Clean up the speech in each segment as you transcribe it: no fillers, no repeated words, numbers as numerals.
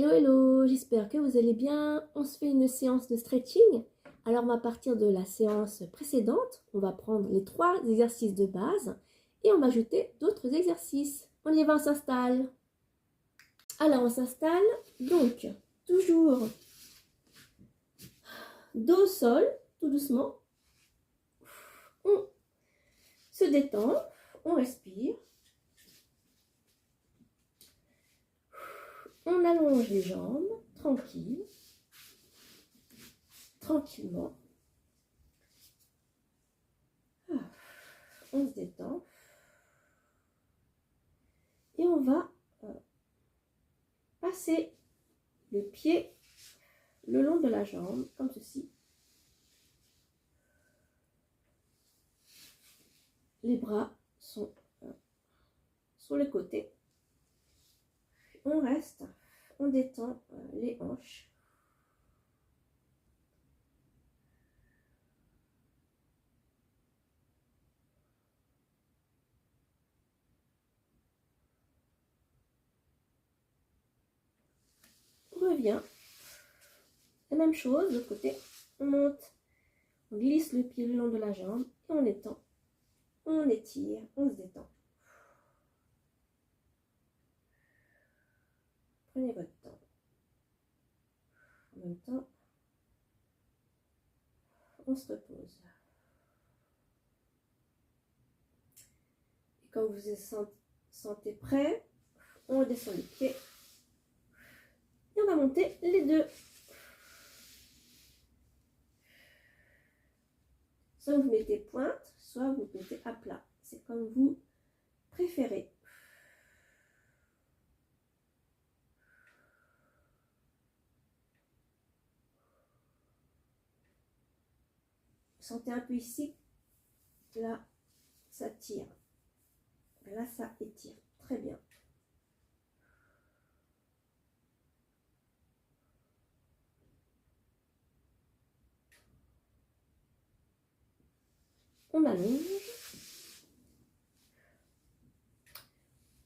Hello, hello, j'espère que vous allez bien. On se fait une séance de stretching. Alors, à partir de la séance précédente, on va prendre les 3 exercices de base et on va ajouter d'autres exercices. On y va, on s'installe. Alors, on s'installe. Donc, toujours dos au sol, tout doucement. On se détend, on respire. On allonge les jambes, tranquille, tranquillement. On se détend. Et on va passer le pied le long de la jambe, comme ceci. Les bras sont sur le côté. On reste, on détend les hanches. On revient. La même chose, de l'autre côté. On monte, on glisse le pied le long de la jambe et on étend. On étire, on se détend. Prenez votre temps. En même temps, on se repose. Et quand vous vous sentez prêt, on redescend les pieds. Et on va monter les deux. Soit vous mettez pointe, soit vous mettez à plat. C'est comme vous préférez. Vous sentez un peu ici, là, ça tire. Là, ça étire. Très bien. On allonge.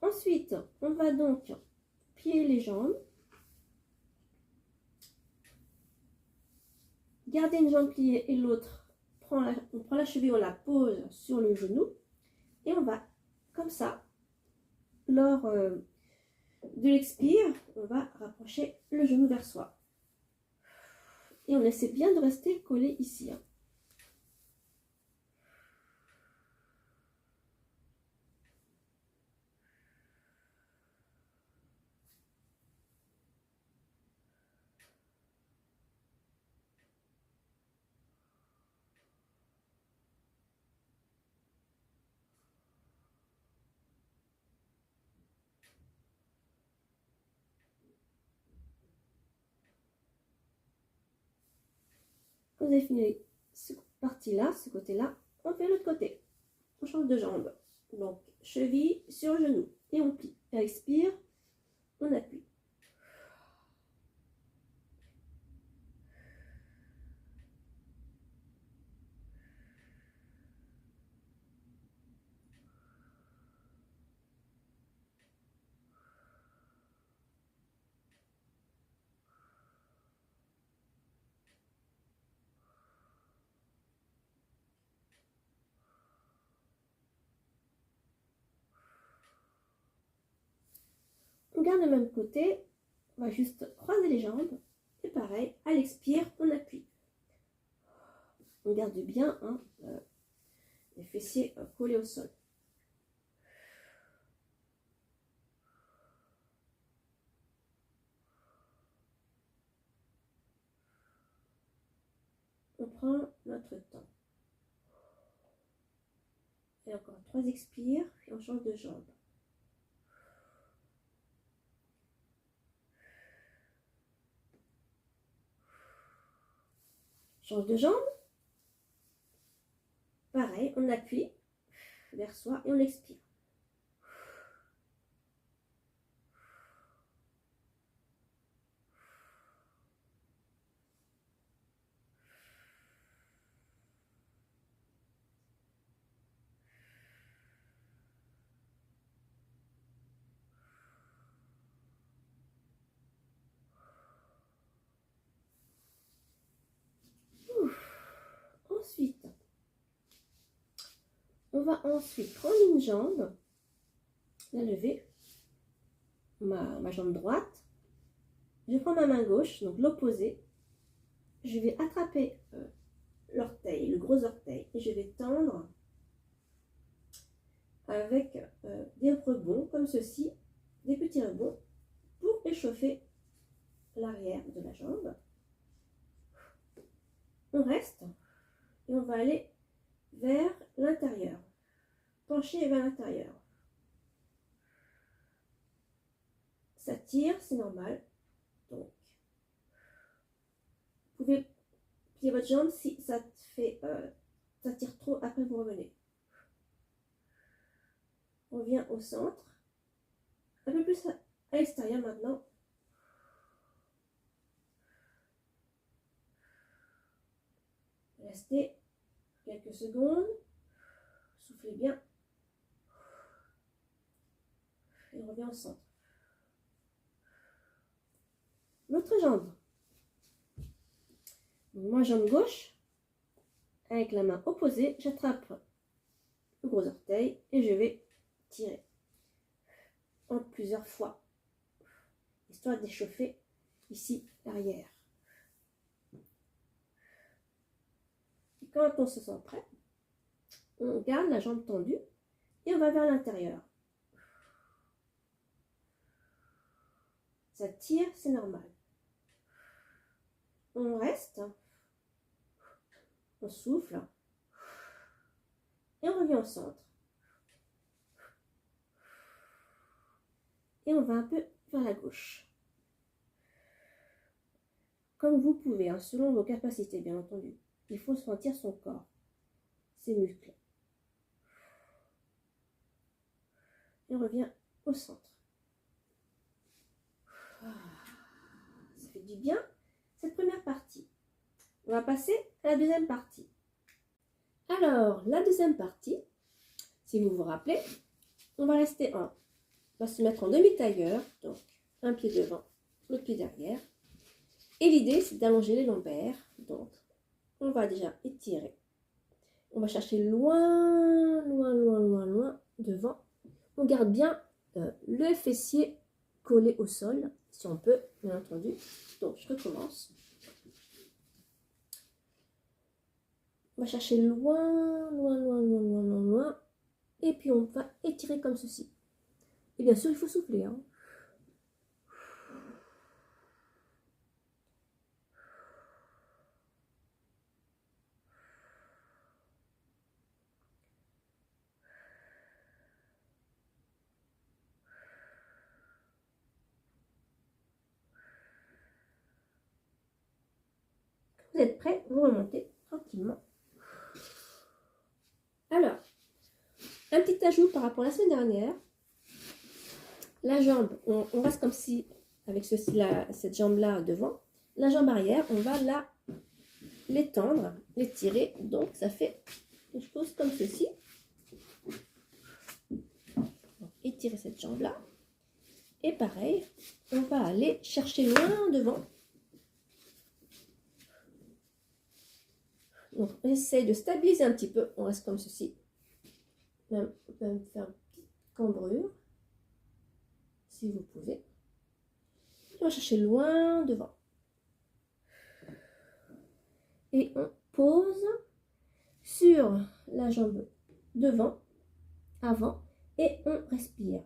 Ensuite, on va donc plier les jambes. Garder une jambe pliée et l'autre, on prend la cheville, on la pose sur le genou. Et on va, comme ça, lors de l'expire, on va rapprocher le genou vers soi. Et on essaie bien de rester collé ici. Quand vous avez fini cette partie-là, ce côté-là, on fait l'autre côté. On change de jambe. Donc, cheville sur genou. Et on plie. Et expire, on appuie. On garde le même côté. On va juste croiser les jambes. Et pareil, à l'expire, on appuie. On garde bien les fessiers collés au sol. On prend notre temps. Et encore 3 expires, et on change de jambe. Change de jambe. Pareil, on appuie vers soi et on expire. On va ensuite prendre une jambe, la lever, ma jambe droite. Je prends ma main gauche, donc l'opposé. Je vais attraper l'orteil, le gros orteil, et je vais tendre avec des rebonds comme ceci, des petits rebonds pour échauffer l'arrière de la jambe. On reste et on va aller vers l'intérieur, pencher vers l'intérieur. Ça tire, c'est normal. Donc, vous pouvez plier votre jambe si ça ça tire trop, après vous revenez. On vient au centre, un peu plus à l'extérieur maintenant. Restez quelques secondes, soufflez bien et on revient au centre. L'autre jambe. Donc, moi, jambe gauche, avec la main opposée, j'attrape le gros orteil et je vais tirer en plusieurs fois, histoire d'échauffer ici l'arrière. Quand on se sent prêt, on garde la jambe tendue et on va vers l'intérieur. Ça tire, c'est normal. On reste, on souffle et on revient au centre. Et on va un peu vers la gauche. Comme vous pouvez, hein, selon vos capacités, bien entendu. Il faut sentir son corps, ses muscles. Et on revient au centre. Ça fait du bien, cette première partie. On va passer à la deuxième partie. Alors, la deuxième partie, si vous vous rappelez, on va rester on va se mettre en demi-tailleur, donc un pied devant, l'autre pied derrière. Et l'idée, c'est d'allonger les lombaires. Donc, on va déjà étirer. On va chercher loin, loin, loin, loin, loin devant. On garde bien le fessier collé au sol, si on peut, bien entendu. Donc, je recommence. On va chercher loin, loin, loin, loin, loin, loin, loin. Et puis, on va étirer comme ceci. Et bien sûr, il faut souffler, hein. Vous êtes prêts, vous remontez tranquillement. Alors, un petit ajout par rapport à la semaine dernière. La jambe, on reste comme si, avec cette jambe-là devant. La jambe arrière, on va l'étendre, l'étirer. Donc, ça fait quelque chose comme ceci. Donc, étirer cette jambe-là. Et pareil, on va aller chercher loin devant. Donc, on essaye de stabiliser un petit peu. On reste comme ceci. On peut même faire une petite cambrure, si vous pouvez. On va chercher loin devant. Et on pose sur la jambe devant, avant, et on respire.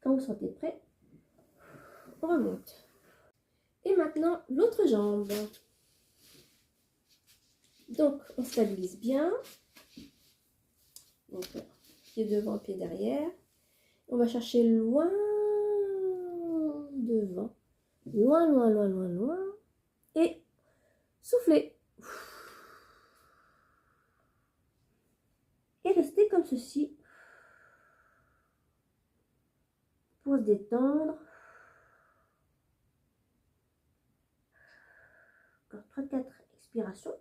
Quand vous sentez prêt, on remonte. Et maintenant, l'autre jambe. Donc, on stabilise bien. Donc, pied devant, pied derrière. On va chercher loin devant. Loin, loin, loin, loin, loin. Et souffler. Et rester comme ceci. Pour se détendre. Encore 3-4 expirations.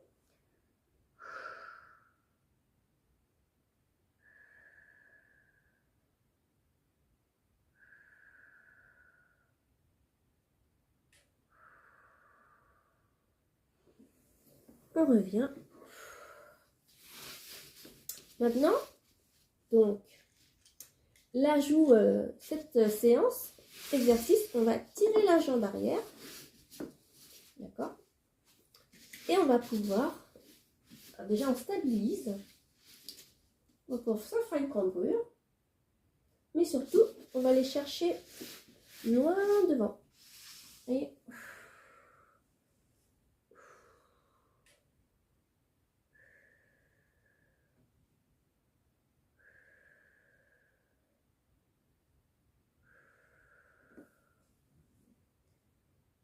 on revient. Maintenant, donc, là joue cette séance, exercice, on va tirer la jambe arrière, d'accord? Et on va pouvoir, déjà on stabilise, donc ça fera une cambrure, mais surtout, on va aller chercher loin devant. Et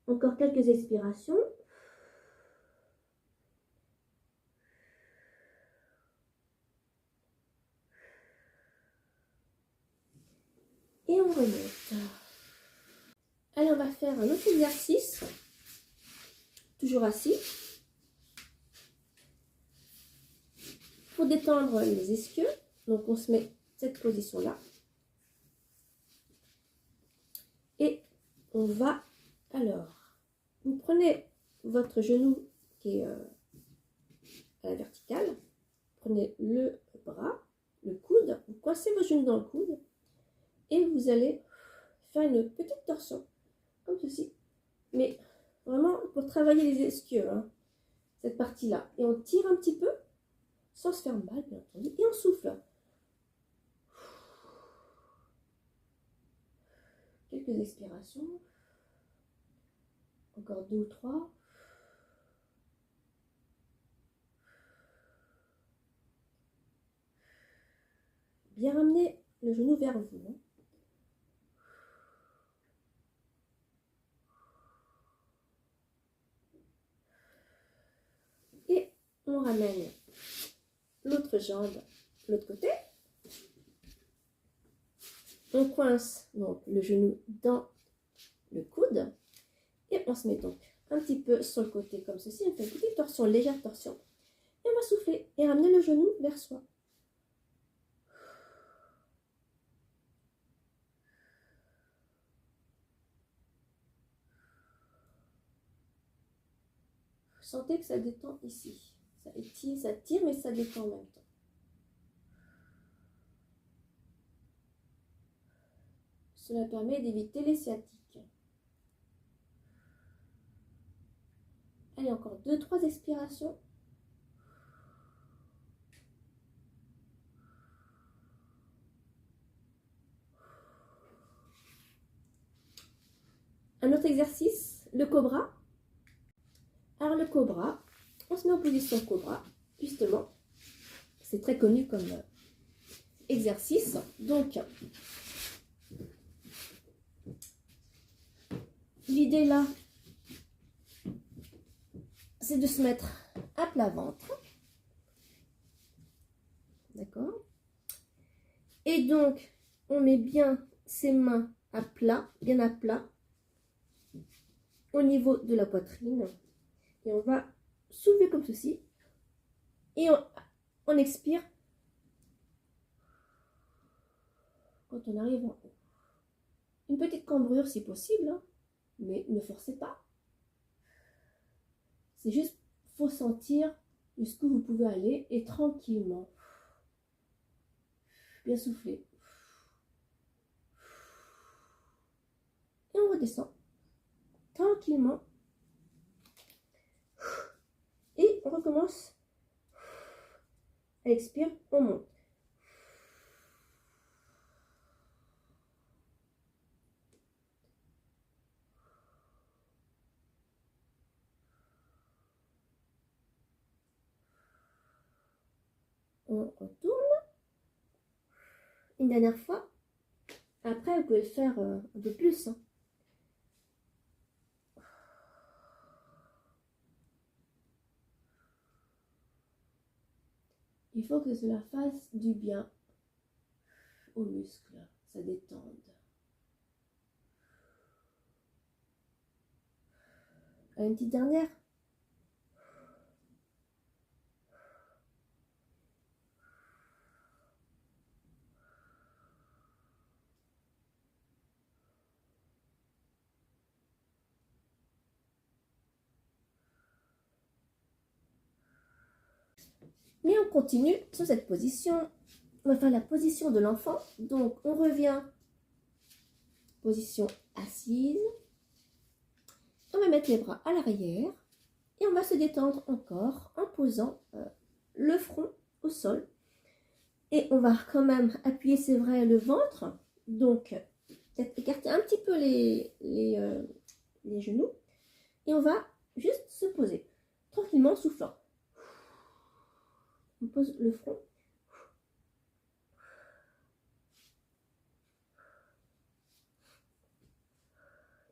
encore quelques expirations. Et on remonte. Allez, on va faire un autre exercice. Toujours assis. Pour détendre les ischios, donc on se met cette position-là. Et on va, alors, vous prenez votre genou qui est à la verticale. Prenez le bras, le coude, vous coincez vos genoux dans le coude. Et vous allez faire une petite torsion, comme ceci. Mais vraiment pour travailler les ischios, hein, cette partie-là. Et on tire un petit peu, sans se faire mal, bien entendu. Et on souffle. Quelques expirations. Encore 2 ou 3. Bien ramener le genou vers vous. Hein. Et on ramène l'autre jambe de l'autre côté. On coince donc le genou dans le coude. Et on se met donc un petit peu sur le côté comme ceci. On fait une petite torsion, légère torsion. Et on va souffler et ramener le genou vers soi. Sentez que ça détend ici. Ça étire, ça tire, mais ça détend en même temps. Cela permet d'éviter les sciatiques. Allez, encore 2-3 expirations. Un autre exercice, le cobra. Alors le cobra, on se met en position cobra, justement. C'est très connu comme exercice. Donc, l'idée là, c'est de se mettre à plat ventre. D'accord? Et donc, on met bien ses mains à plat, bien à plat, au niveau de la poitrine. Et on va soulever comme ceci. Et on expire quand on arrive en haut. Une petite cambrure si possible, hein, mais ne forcez pas. C'est juste, faut sentir jusqu'où vous pouvez aller et tranquillement. Bien souffler. Et on redescend tranquillement. Et on recommence. Elle expire, on monte. On retourne. Une dernière fois. Après, vous pouvez le faire un peu plus. Hein. Il faut que cela fasse du bien aux muscles, ça détende. Une petite dernière. Mais on continue sur cette position. On va faire la position de l'enfant. Donc, on revient. Position assise. On va mettre les bras à l'arrière. Et on va se détendre encore en posant le front au sol. Et on va quand même appuyer, c'est vrai, le ventre. Donc, peut-être écarter un petit peu les genoux. Et on va juste se poser tranquillement en soufflant. On pose le front.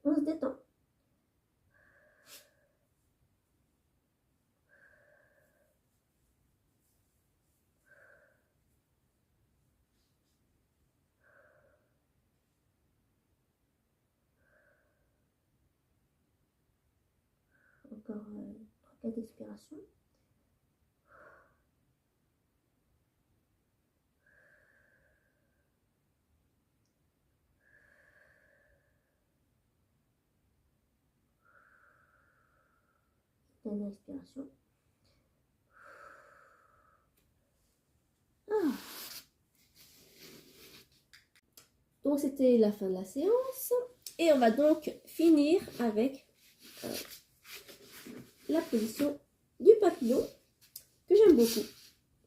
On se détend. Encore 3-4 expirations. Dernière expiration. Donc c'était la fin de la séance. Et on va donc finir avec la position du papillon que j'aime beaucoup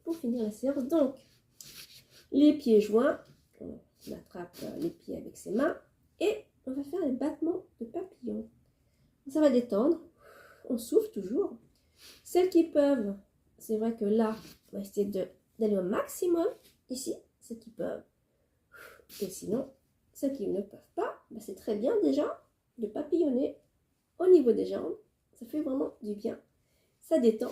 pour finir la séance. Donc les pieds joints, on attrape les pieds avec ses mains et on va faire les battements de papillon. Ça va détendre, on souffle toujours. Celles qui peuvent, c'est vrai que là, on va essayer d'aller au maximum ici, celles qui peuvent. Et sinon, celles qui ne peuvent pas, ben c'est très bien déjà de papillonner au niveau des jambes. Ça fait vraiment du bien. Ça détend.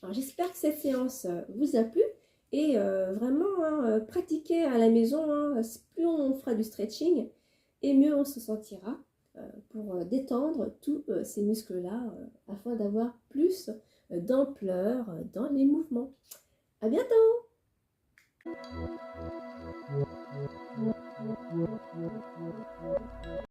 Alors j'espère que cette séance vous a plu. Et vraiment, pratiquer à la maison. Plus on fera du stretching, et mieux on se sentira pour détendre tous ces muscles-là afin d'avoir plus d'ampleur dans les mouvements. À bientôt!